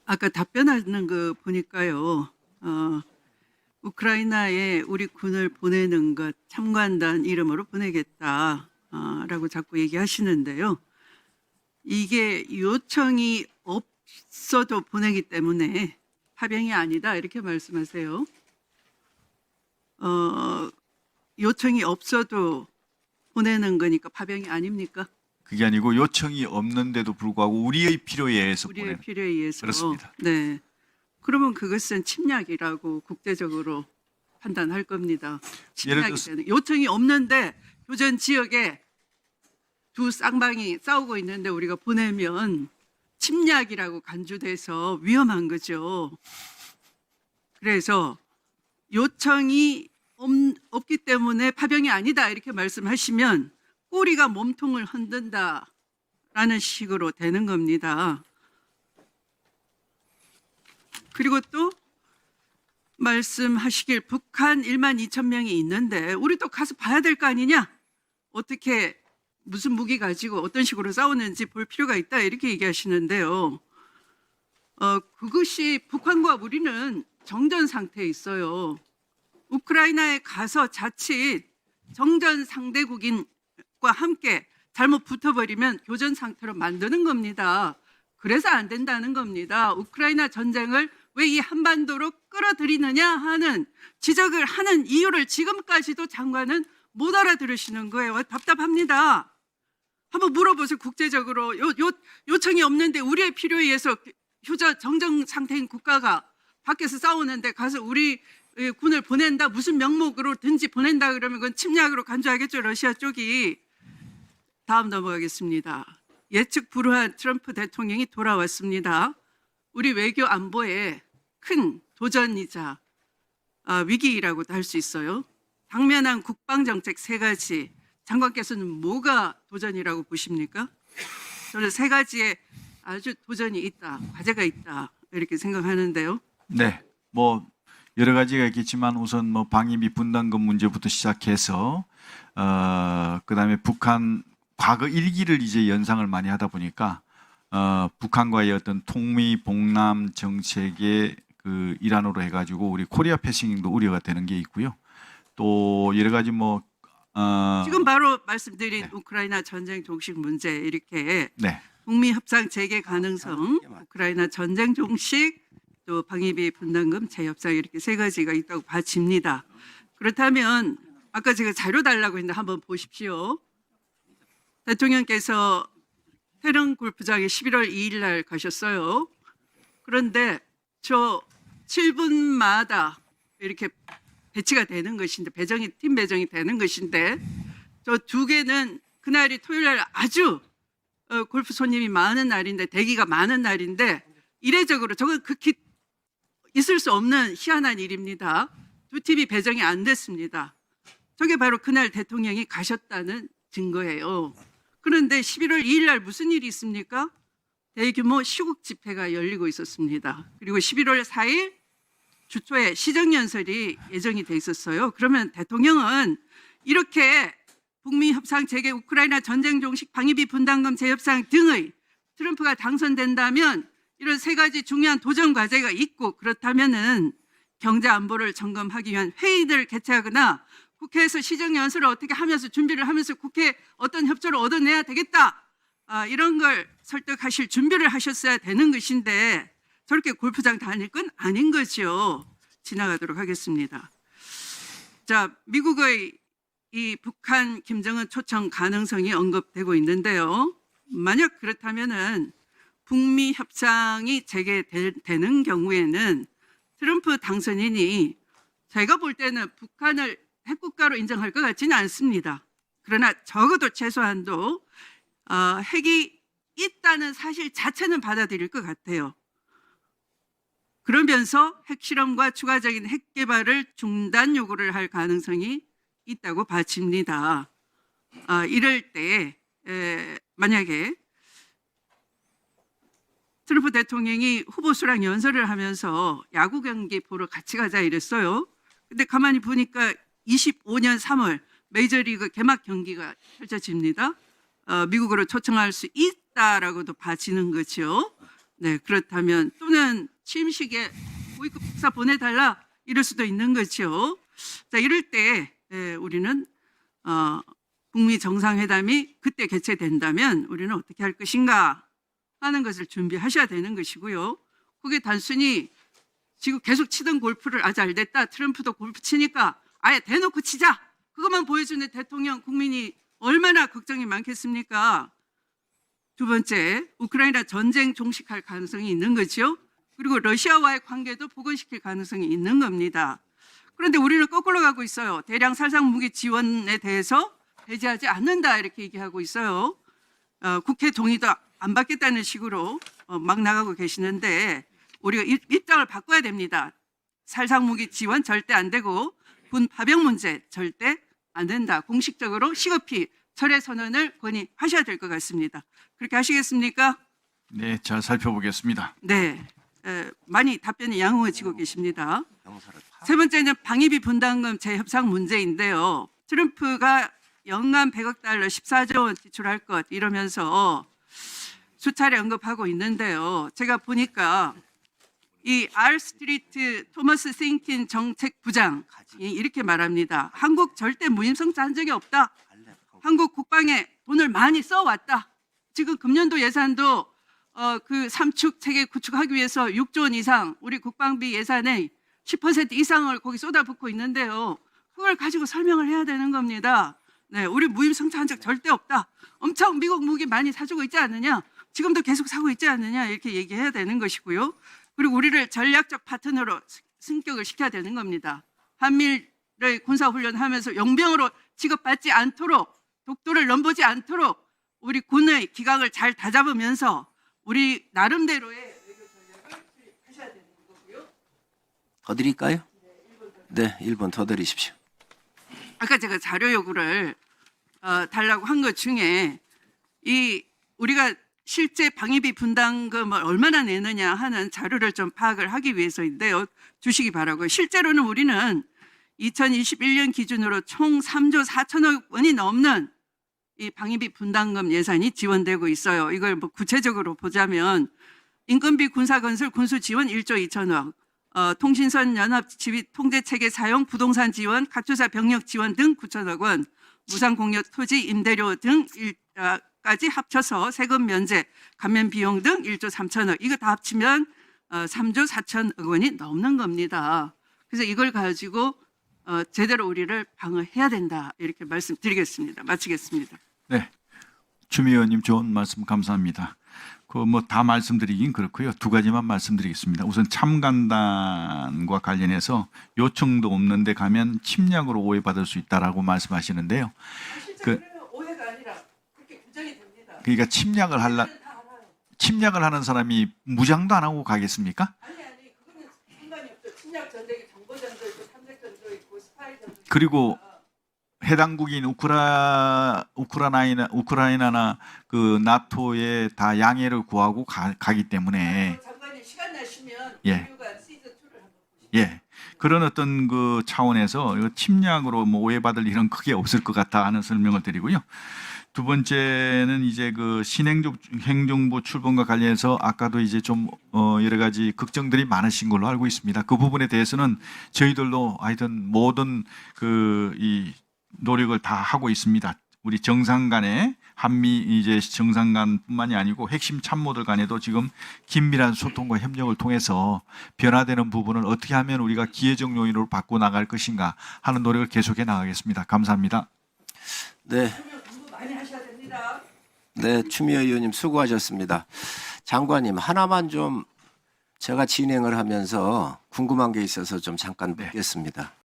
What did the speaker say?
아까 답변하는 거 보니까요. 우크라이나에 우리 군을 보내는 것 참관단 이름으로 보내겠다라고 자꾸 얘기하시는데요. 이게 요청이 없어도 보내기 때문에 파병이 아니다 이렇게 말씀하세요. 요청이 없어도 보내는 거니까 파병이 아닙니까? 그게 아니고 요청이 없는데도 불구하고 우리의 필요에 의해서 우리의 보내는. 필요에 의해서. 그렇습니다. 네. 그러면 그것은 침략이라고 국제적으로 판단할 겁니다. 예를 침략이 들어서- 되는. 요청이 없는데 교전 지역에 두 쌍방이 싸우고 있는데 우리가 보내면 침략이라고 간주돼서 위험한 거죠. 그래서 요청이 없기 때문에 파병이 아니다 이렇게 말씀하시면 꼬리가 몸통을 흔든다라는 식으로 되는 겁니다. 그리고 또 말씀하시길 북한 1만 2천 명이 있는데 우리도 가서 봐야 될 거 아니냐? 어떻게 무슨 무기 가지고 어떤 식으로 싸우는지 볼 필요가 있다 이렇게 얘기하시는데요. 그것이 북한과 우리는 정전 상태에 있어요. 우크라이나에 가서 자칫 정전 상대국인과 함께 잘못 붙어버리면 교전 상태로 만드는 겁니다. 그래서 안 된다는 겁니다. 우크라이나 전쟁을 왜 이 한반도로 끌어들이느냐 하는 지적을 하는 이유를 지금까지도 장관은 못 알아들으시는 거예요. 답답합니다. 한번 물어보세요. 국제적으로 요청이 없는데 우리의 필요에 의해서 정전 상태인 국가가 밖에서 싸우는데 가서 우리 군을 보낸다 무슨 명목으로든지 보낸다 그러면 그건 침략으로 간주하겠죠. 러시아 쪽이. 다음 넘어가겠습니다. 예측 불허한 트럼프 대통령이 돌아왔습니다. 우리 외교 안보에 큰 도전이자 위기라고도 할 수 있어요. 당면한 국방정책 3가지. 장관께서는 뭐가 도전이라고 보십니까? 저는 3가지에 아주 도전이 있다, 과제가 있다 이렇게 생각하는데요. 네, 뭐 여러 가지가 있겠지만 우선 뭐 방위비 분담금 문제부터 시작해서 그다음에 북한 과거 일기를 이제 연상을 많이 하다 보니까 북한과의 어떤 통미 봉남 정책의 그 일환으로 해가지고 우리 코리아 패싱도 우려가 되는 게 있고요. 또 여러 가지 뭐 지금 바로 말씀드린 네. 우크라이나 전쟁 종식 문제 이렇게 네, 북미 협상 재개 가능성, 우크라이나 전쟁 종식, 또 방위비 분담금 재협상 이렇게 3가지가 있다고 봐집니다. 그렇다면 아까 제가 자료 달라고 했는데 한번 보십시오. 대통령께서 태릉 골프장에 11월 2일 날 가셨어요. 그런데 저 7분마다 이렇게 배치가 되는 것인데 팀 배정이 되는 것인데 저 2개는 그날이 토요일 날 아주 골프 손님이 많은 날인데 대기가 많은 날인데 이례적으로 저건 극히 있을 수 없는 희한한 일입니다. 2팀이 배정이 안 됐습니다. 저게 바로 그날 대통령이 가셨다는 증거예요. 그런데 11월 2일 날 무슨 일이 있습니까? 대규모 시국 집회가 열리고 있었습니다. 그리고 11월 4일 주초에 시정연설이 예정이 돼 있었어요. 그러면 대통령은 이렇게 북미 협상 재개, 우크라이나 전쟁 종식, 방위비 분담금 재협상 등의 트럼프가 당선된다면 이런 3가지 중요한 도전 과제가 있고 그렇다면은 경제 안보를 점검하기 위한 회의를 개최하거나 국회에서 시정연설을 어떻게 하면서 준비를 하면서 국회에 어떤 협조를 얻어내야 되겠다. 이런 걸 설득하실 준비를 하셨어야 되는 것인데 저렇게 골프장 다닐 건 아닌 거죠. 지나가도록 하겠습니다. 자, 미국의 이 북한 김정은 초청 가능성이 언급되고 있는데요. 만약 그렇다면은 북미 협상이 재개되는 경우에는 트럼프 당선인이 제가 볼 때는 북한을 핵국가로 인정할 것 같지는 않습니다. 그러나 적어도 최소한도 핵이 있다는 사실 자체는 받아들일 것 같아요. 그러면서 핵실험과 추가적인 핵 개발을 중단 요구를 할 가능성이 있다고 봐집니다. 이럴 때 만약에 트럼프 대통령이 후보수랑 연설을 하면서 야구 경기 보러 같이 가자 이랬어요. 근데 가만히 보니까 25년 3월 메이저리그 개막 경기가 펼쳐집니다. 미국으로 초청할 수 없다라고도 봐지는 거죠. 네, 그렇다면 또는 취임식에 고위급 국사 보내달라 이럴 수도 있는 거죠. 자, 이럴 때 우리는 북미 정상회담이 그때 개최된다면 우리는 어떻게 할 것인가 하는 것을 준비하셔야 되는 것이고요. 그게 단순히 지금 계속 치던 골프를 잘 됐다. 트럼프도 골프 치니까 아예 대놓고 치자. 그것만 보여주는 대통령 국민이 얼마나 걱정이 많겠습니까? 두 번째, 우크라이나 전쟁 종식할 가능성이 있는 거죠. 그리고 러시아와의 관계도 복원시킬 가능성이 있는 겁니다. 그런데 우리는 거꾸로 가고 있어요. 대량 살상 무기 지원에 대해서 배제하지 않는다 이렇게 얘기하고 있어요. 국회 동의도 안 받겠다는 식으로 막 나가고 계시는데 우리가 입장을 바꿔야 됩니다. 살상 무기 지원 절대 안 되고 군 파병 문제 절대 안 된다. 공식적으로 시급히 철회 선언을 건의하셔야 될 것 같습니다. 그렇게 하시겠습니까? 네, 잘 살펴보겠습니다. 네, 많이 답변이 양호해지고 계십니다. 세 번째는 방위비 분담금 재협상 문제인데요. 트럼프가 연간 100억 달러 14조 원 지출할 것 이러면서 수차례 언급하고 있는데요. 제가 보니까 이 R 스트리트 토머스 싱킨 정책부장이 이렇게 말합니다. 한국 절대 무임승차 한 적이 없다. 한국 국방에 돈을 많이 써왔다. 지금 금년도 예산도 그 삼축 체계 구축하기 위해서 6조 원 이상 우리 국방비 예산의 10% 이상을 거기 쏟아붓고 있는데요. 그걸 가지고 설명을 해야 되는 겁니다. 네, 우리 무임승차한 적 절대 없다. 엄청 미국 무기 많이 사주고 있지 않느냐? 지금도 계속 사고 있지 않느냐? 이렇게 얘기해야 되는 것이고요. 그리고 우리를 전략적 파트너로 승격을 시켜야 되는 겁니다. 한미를 군사훈련하면서 용병으로 취급받지 않도록 독도를 넘보지 않도록 우리 군의 기강을 잘 다잡으면서 우리 나름대로의 외교 전략을 수립하셔야 되는 거고요. 더 드릴까요? 네, 1분 더 드리십시오. 아까 제가 자료 요구를 달라고 한 것 중에 이 우리가 실제 방위비 분담금을 얼마나 내느냐 하는 자료를 좀 파악을 하기 위해서인데요. 주시기 바라고요. 실제로는 우리는 2021년 기준으로 총 3조 4천억 원이 넘는 이 방위비 분담금 예산이 지원되고 있어요. 이걸 뭐 구체적으로 보자면 인건비 군사건설 군수 지원 1조 2천억, 통신선 연합 지휘 통제체계 사용 부동산 지원, 가투사 병력 지원 등 9천억 원, 무상공역 토지 임대료 등까지 합쳐서 세금 면제, 감면 비용 등 1조 3천억. 이거 다 합치면 3조 4천억 원이 넘는 겁니다. 그래서 이걸 가지고 제대로 우리를 방어해야 된다. 이렇게 말씀드리겠습니다. 마치겠습니다. 네, 추미애 의원님 좋은 말씀 감사합니다. 그 뭐 다 말씀드리긴 그렇고요. 두 가지만 말씀드리겠습니다. 우선 참관단과 관련해서 요청도 없는데 가면 침략으로 오해받을 수 있다라고 말씀하시는데요. 실제 오해가 아니라 그렇게 규정이 됩니다. 그러니까 침략을 하는 사람이 무장도 안 하고 가겠습니까? 아니 그거는 상관이 없죠. 침략 전쟁이 정보 전도 있고 탐색 전도 있고 스파이 전도 있고. 그리고 해당국인 우크라이나나 그 나토에 다 양해를 구하고 가기 때문에 장관님 시간 나시면 예. 인류가 시즌 2를 한번 보시죠. 예, 그런 어떤 그 차원에서 이거 침략으로 뭐 오해받을 일은 크게 없을 것 같다 하는 설명을 드리고요. 두 번째는 이제 그 신행정부 출범과 관련해서 아까도 이제 좀 여러 가지 걱정들이 많으신 걸로 알고 있습니다. 그 부분에 대해서는 저희들도 하여튼 모든 이 노력을 다 하고 있습니다. 우리 정상 간에 한미 이제 정상 간뿐만이 아니고 핵심 참모들 간에도 지금 긴밀한 소통과 협력을 통해서 변화되는 부분을 어떻게 하면 우리가 기회적 요인으로 바꿔 나갈 것인가 하는 노력을 계속해 나가겠습니다. 감사합니다. 네, 공부 많이 하셔야 됩니다. 네, 추미애 의원님 수고하셨습니다. 장관님 하나만 좀 제가 진행을 하면서 궁금한 게 있어서 좀 잠깐 묻겠습니다.